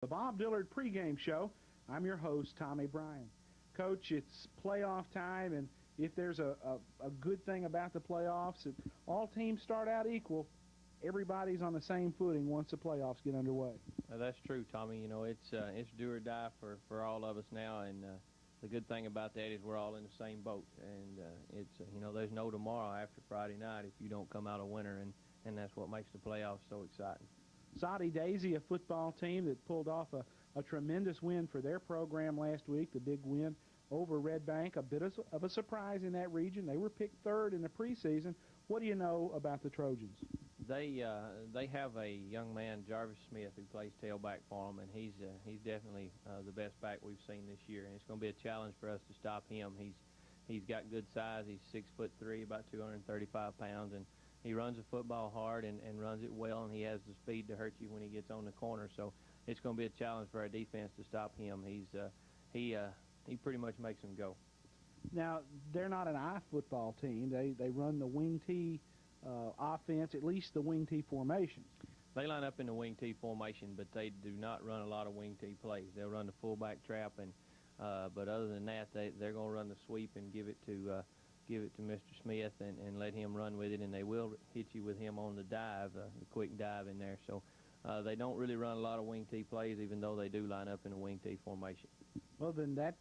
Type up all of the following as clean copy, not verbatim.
The Bob Dillard pregame show. I'm your host, Tommy Bryan. Coach, it's playoff time, and if there's a good thing about the playoffs, if all teams start out equal, everybody's on the same footing once the playoffs get underway. That's true, Tommy. You know, it's do or die for all of us now, and the good thing about that is we're all in the same boat, and there's no tomorrow after Friday night if you don't come out a winner, and that's what makes the playoffs so exciting. SoddyDaisy, a football team that pulled off a tremendous win for their program last week, the big win over Red Bank, a bit of a surprise in that region. They were picked third in the preseason. What do you know about the Trojans? They have a young man, Jarvis Smith, who plays tailback for them, and he's definitely the best back we've seen this year, and it's going to be a challenge for us to stop him. He's got good size. He's 6'3", about 235 pounds, and he runs the football hard and runs it well, and he has the speed to hurt you when he gets on the corner. So it's going to be a challenge for our defense to stop him. He pretty much makes them go. Now, they're not an I football team. They run the wing T offense, at least the wing T formation. They line up in the wing T formation, but they do not run a lot of wing T plays. They'll run the fullback trap, and but other than that, they're going to run the sweep and give it to Mr. Smith and let him run with it, and they will hit you with him on the dive, the quick dive in there. So they don't really run a lot of wing T plays, even though they do line up in a wing T formation. Well, then that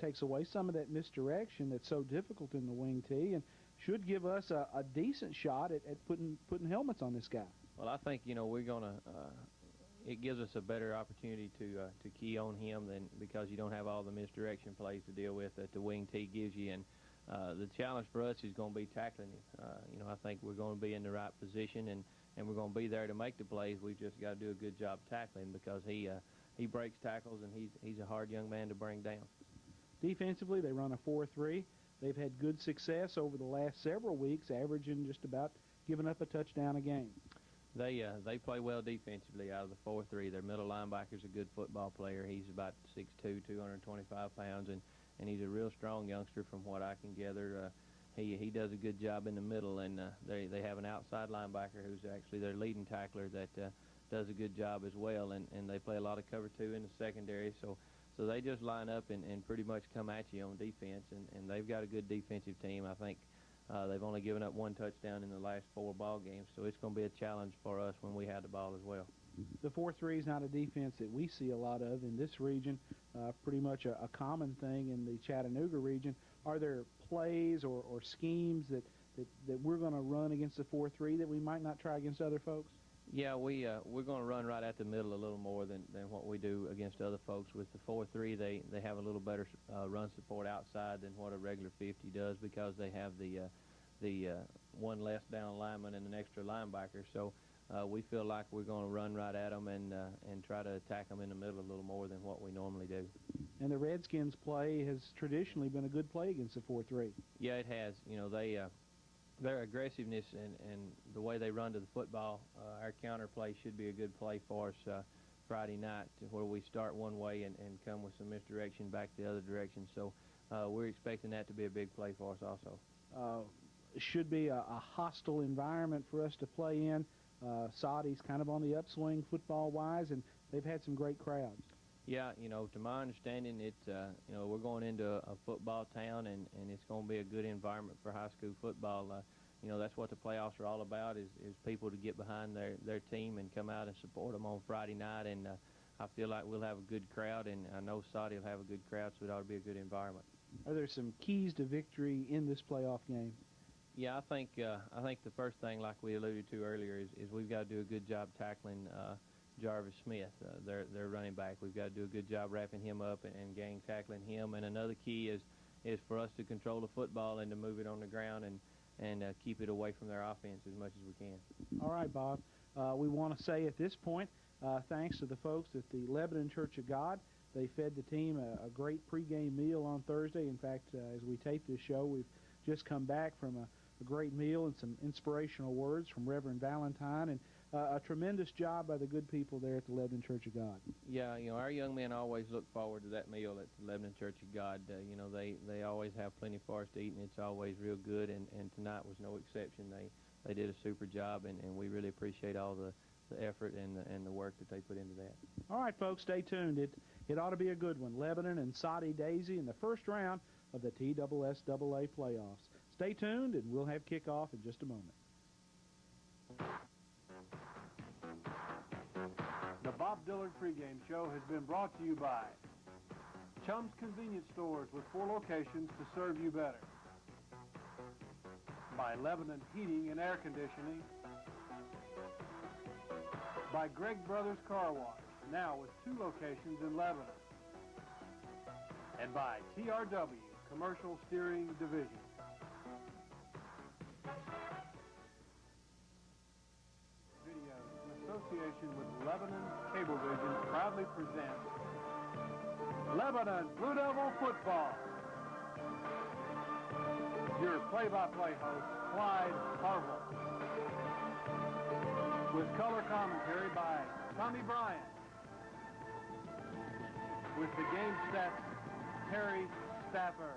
takes away some of that misdirection that's so difficult in the wing T, and should give us a decent shot at putting helmets on this guy. Well, I think we're gonna. It gives us a better opportunity to key on him than because you don't have all the misdirection plays to deal with that the wing T gives you. And the challenge for us is going to be tackling him. I think we're going to be in the right position and we're going to be there to make the plays. We've just got to do a good job tackling because he breaks tackles and he's a hard young man to bring down. Defensively, they run a 4-3. They've had good success over the last several weeks, averaging just about giving up a touchdown a game. They play well defensively out of the 4-3. Their middle linebacker's a good football player. He's about 6'2", 225 pounds, and he's a real strong youngster from what I can gather. He does a good job in the middle, and they have an outside linebacker who's actually their leading tackler that does a good job as well, and they play a lot of cover 2 in the secondary, so they just line up and pretty much come at you on defense, and they've got a good defensive team. I think they've only given up 1 touchdown in the last 4 ball games, so it's going to be a challenge for us when we have the ball as well. The 4-3 is not a defense that we see a lot of in this region, pretty much a common thing in the Chattanooga region. Are there plays or schemes that we're going to run against the 4-3 that we might not try against other folks? Yeah, we're going to run right at the middle a little more than what we do against other folks. With the 4-3, they have a little better run support outside than what a regular 50 does because they have the one less down lineman and an extra linebacker. So we feel like we're going to run right at them and try to attack them in the middle a little more than what we normally do. And the Redskins' play has traditionally been a good play against the 4-3. Yeah, it has. Their aggressiveness and the way they run to the football, our counter play should be a good play for us Friday night, where we start one way and come with some misdirection back the other direction. So we're expecting that to be a big play for us also. It should be a hostile environment for us to play in. Soddy's kind of on the upswing football-wise, and they've had some great crowds. Yeah, to my understanding, we're going into a football town, and it's going to be a good environment for high school football. That's what the playoffs are all about, is people to get behind their team and come out and support them on Friday night. And I feel like we'll have a good crowd, and I know Soddy will have a good crowd, so it ought to be a good environment. Are there some keys to victory in this playoff game? Yeah, I think the first thing, like we alluded to earlier, is we've got to do a good job tackling Jarvis Smith, their running back. We've got to do a good job wrapping him up and gang tackling him. And another key is for us to control the football and to move it on the ground and keep it away from their offense as much as we can. All right, Bob. We want to say at this point, thanks to the folks at the Lebanon Church of God. They fed the team a great pregame meal on Thursday. In fact, as we tape this show, we've just come back from a great meal and some inspirational words from Reverend Valentine, and a tremendous job by the good people there at the Lebanon Church of God. Yeah, our young men always look forward to that meal at the Lebanon Church of God. They always have plenty for us to eat, and it's always real good, and tonight was no exception. They did a super job, and we really appreciate all the the effort and the work that they put into that. All right, folks, stay tuned. It ought to be a good one. Lebanon and SoddyDaisy in the first round of the TSSAA playoffs. Stay tuned, and we'll have kickoff in just a moment. The Bob Dillard pregame show has been brought to you by Chum's Convenience Stores with 4 locations to serve you better. By Lebanon Heating and Air Conditioning. By Greg Brothers Car Wash, now with 2 locations in Lebanon. And by TRW Commercial Steering Division. Videos in association with Lebanon Cablevision proudly presents Lebanon Blue Devil Football. Your play-by-play host, Clyde Harville. With color commentary by Tommy Bryan. With the game stats, Terry Staffer.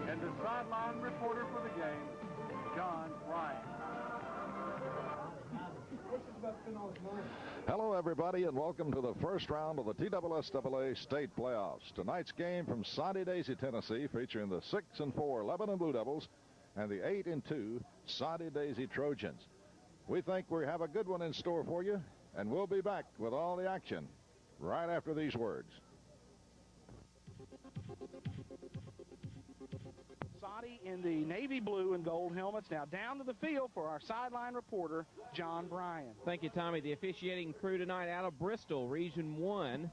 And the sideline reporter for the game, John Ryan. Hello, everybody, and welcome to the first round of the TSSAA state playoffs. Tonight's game from SoddyDaisy, Tennessee, featuring the 6-4 Lebanon Blue Devils and the 8-2 SoddyDaisy Trojans. We think we have a good one in store for you, and we'll be back with all the action right after these words. Soddy in the navy blue and gold helmets. Now down to the field for our sideline reporter, John Bryan. Thank you, Tommy. The officiating crew tonight out of Bristol, Region 1,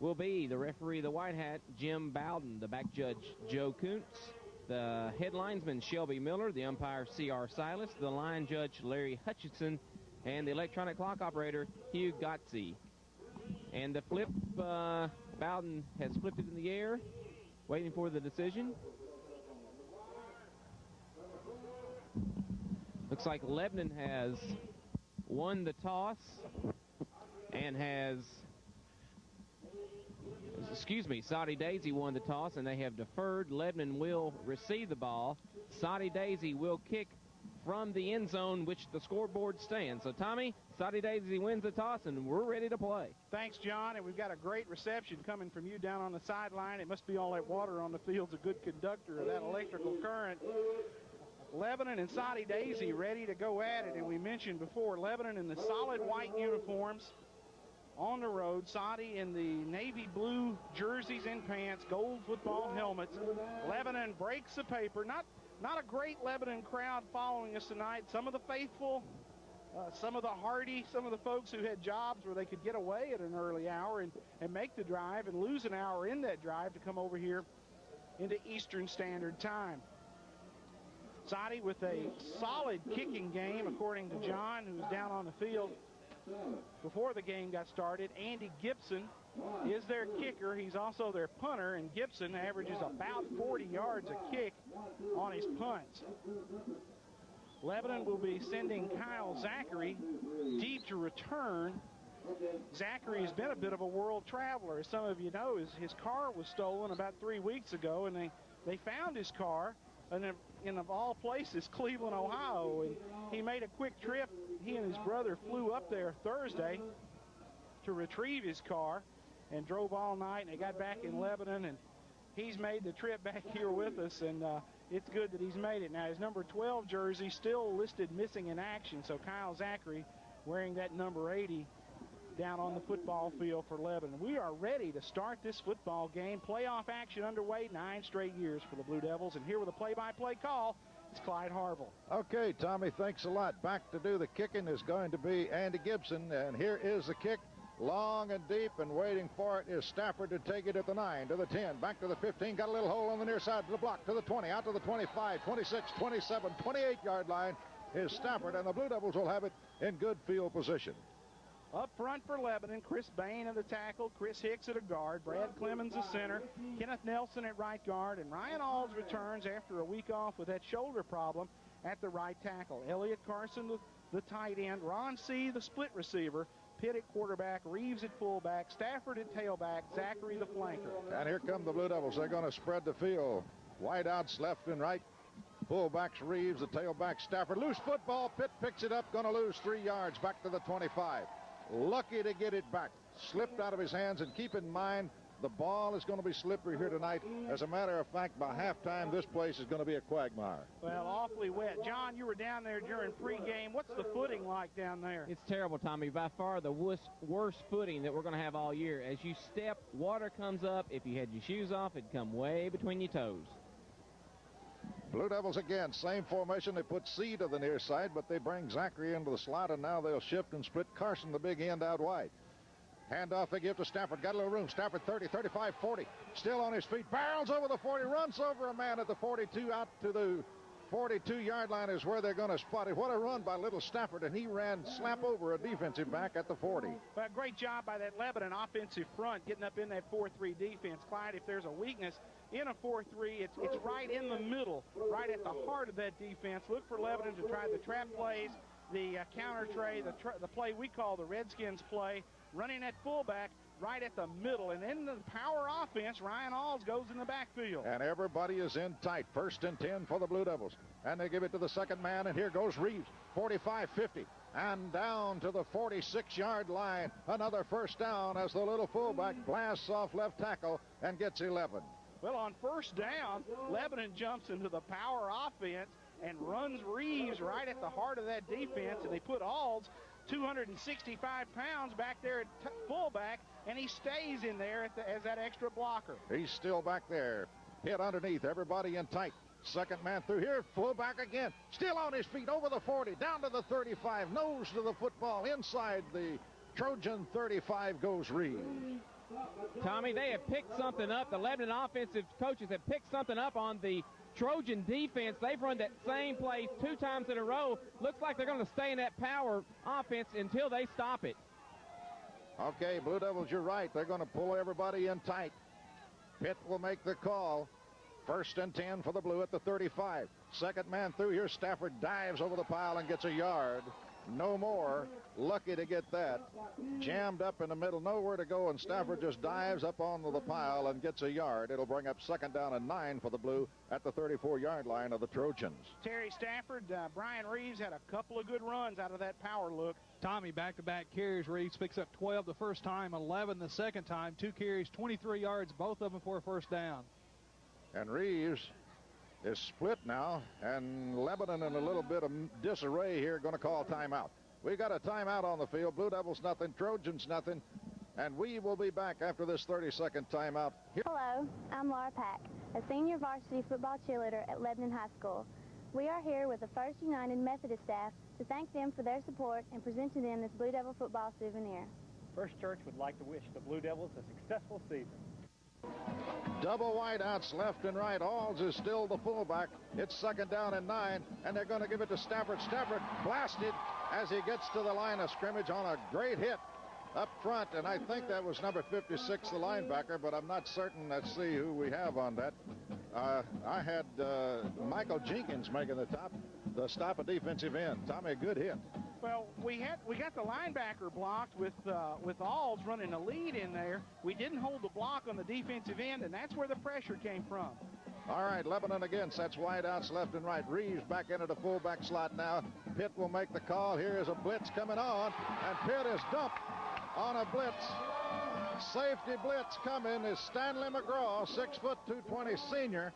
will be the referee, the white hat, Jim Bowden, the back judge, Joe Kuntz, the head linesman, Shelby Miller, the umpire, C.R. Silas, the line judge, Larry Hutchinson, and the electronic clock operator, Hugh Gotze. And the flip, Bowden has flipped it in the air, waiting for the decision. Looks like Lebanon has won the toss and SoddyDaisy won the toss, and they have deferred. Lebanon will receive the ball. SoddyDaisy will kick from the end zone, which the scoreboard stands. So, Tommy, SoddyDaisy wins the toss, and we're ready to play. Thanks, John, and we've got a great reception coming from you down on the sideline. It must be all that water on the field's a good conductor of that electrical current. Lebanon and SoddyDaisy ready to go at it, and we mentioned before, Lebanon in the solid white uniforms on the road, Soddy in the navy blue jerseys and pants, gold football helmets. Lebanon breaks the paper. Not a great Lebanon crowd following us tonight. Some of the faithful, some of the hardy, some of the folks who had jobs where they could get away at an early hour and make the drive and lose an hour in that drive to come over here into Eastern Standard Time. Soddy with a solid kicking game, according to John, who was down on the field before the game got started. Andy Gibson is their kicker. He's also their punter, and Gibson averages about 40 yards a kick on his punts. Lebanon will be sending Kyle Zachary deep to return. Zachary has been a bit of a world traveler. As some of you know, his car was stolen about 3 weeks ago, and they found his car in, of all places, Cleveland, Ohio, and he made a quick trip. He and his brother flew up there Thursday to retrieve his car and drove all night, and they got back in Lebanon, and he's made the trip back here with us, and it's good that he's made it. Now, his number 12 jersey still listed missing in action, so Kyle Zachary wearing that number 80 down on the football field for Lebanon. We are ready to start this football game. Playoff action underway, 9 straight years for the Blue Devils, and here with a play-by-play call, it's Clyde Harville. Okay, Tommy, thanks a lot. Back to do the kicking is going to be Andy Gibson, and here is the kick. Long and deep, and waiting for it is Stafford to take it at the 9, to the 10, back to the 15, got a little hole on the near side to the block, to the 20, out to the 25, 26, 27, 28-yard line is Stafford, and the Blue Devils will have it in good field position. Up front for Lebanon, Chris Bain at the tackle, Chris Hicks at a guard, Brad Clemens a center, Kenneth Nelson at right guard, and Ryan Alls returns after a week off with that shoulder problem at the right tackle. Elliott Carson, the tight end, Ron C., the split receiver, Pitt at quarterback, Reeves at fullback, Stafford at tailback, Zachary the flanker. And here come the Blue Devils. They're going to spread the field. Wide outs left and right. Fullbacks Reeves, the tailback Stafford. Loose football. Pitt picks it up. Going to lose 3 yards back to the 25. Lucky to get it back. Slipped out of his hands, and keep in mind, the ball is going to be slippery here tonight. As a matter of fact, by halftime, this place is going to be a quagmire. Well, awfully wet. John, you were down there during pregame. What's the footing like down there? It's terrible, Tommy. By far the worst footing that we're going to have all year. As you step, water comes up. If you had your shoes off, it'd come way between your toes. Blue Devils again, same formation. They put C to the near side, but they bring Zachary into the slot, and now they'll shift and split Carson, the big end, out wide. Handoff they give to Stafford. Got a little room. Stafford 30, 35, 40. Still on his feet. Barrels over the 40. Runs over a man at the 42. Out to the 42-yard line is where they're going to spot it. What a run by little Stafford, and he ran slap over a defensive back at the 40. Well, great job by that Lebanon offensive front, getting up in that 4-3 defense. Clyde, if there's a weakness in a 4-3, it's right in the middle, right at the heart of that defense. Look for Lebanon to try the trap plays, the counter tray, the play we call the Redskins play, running at fullback right at the middle. And in the power offense, Ryan Alls goes in the backfield. And everybody is in tight. 1st and 10 for the Blue Devils. And they give it to the second man, and here goes Reeves. 45, 50, and down to the 46-yard line. Another first down as the little fullback blasts off left tackle and gets 11. Well, on first down, Lebanon jumps into the power offense and runs Reeves right at the heart of that defense, and they put Alls, 265 pounds, back there at fullback, and he stays in there as that extra blocker. He's still back there. Hit underneath. Everybody in tight. Second man through here. Fullback again. Still on his feet. Over the 40. Down to the 35. Nose to the football. Inside the Trojan 35 goes Reeves. Tommy, they have picked something up. The Lebanon offensive coaches have picked something up on the Trojan defense. They've run that same play 2 times in a row. Looks like they're going to stay in that power offense until they stop it. Okay, Blue Devils, you're right. They're going to pull everybody in tight. Pitt will make the call. 1st and 10 for the Blue at the 35. Second man through here. Stafford dives over the pile and gets a yard. No more. Lucky to get that. Jammed up in the middle, nowhere to go, and Stafford just dives up onto the pile and gets a yard. It'll bring up 2nd down and 9 for the Blue at the 34-yard line of the Trojans. Terry Stafford, Brian Reeves had a couple of good runs out of that power look. Tommy, back-to-back carries. Reeves picks up 12 the first time, 11 the second time. 2 carries, 23 yards, both of them for a first down. And Reeves is split now, and Lebanon in a little bit of disarray here, going to call timeout. We got a timeout on the field. Blue Devils nothing, Trojans nothing, and we will be back after this 30-second timeout. Hello, I'm Laura Pack, a senior varsity football cheerleader at Lebanon High School. We are here with the First United Methodist staff to thank them for their support and present to them this Blue Devil football souvenir. First Church would like to wish the Blue Devils a successful season. Double wideouts left and right. Alls is still the fullback. It's 2nd down and 9, and they're going to give it to Stafford. Stafford blasted as he gets to the line of scrimmage on a great hit up front, and I think that was number 56, the linebacker, but I'm not certain. Let's see who we have on that. I had Michael Jenkins making the stop at defensive end. Tommy, a good hit. Well, we got the linebacker blocked with Alls running a lead in there. We didn't hold the block on the defensive end, and that's where the pressure came from. All right, Lebanon again sets wideouts left and right. Reeves back into the fullback slot now. Pitt will make the call. Here is a blitz coming on, and Pitt is dumped on a blitz. Safety blitz coming is Stanley McGraw, 6 foot 220 senior.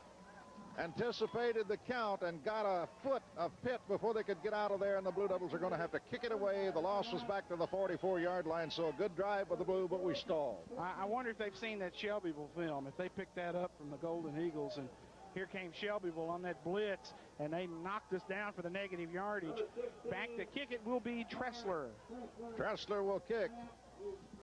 Anticipated the count and got a foot of Pitt before they could get out of there, and the Blue Devils are going to have to kick it away. The loss was back to the 44-yard line, so a good drive by the Blue, but we stalled. I wonder if they've seen that Shelbyville film, if they picked that up from the Golden Eagles, and here came Shelbyville on that blitz, and they knocked us down for the negative yardage. Back to kick it will be Tressler. Tressler will kick.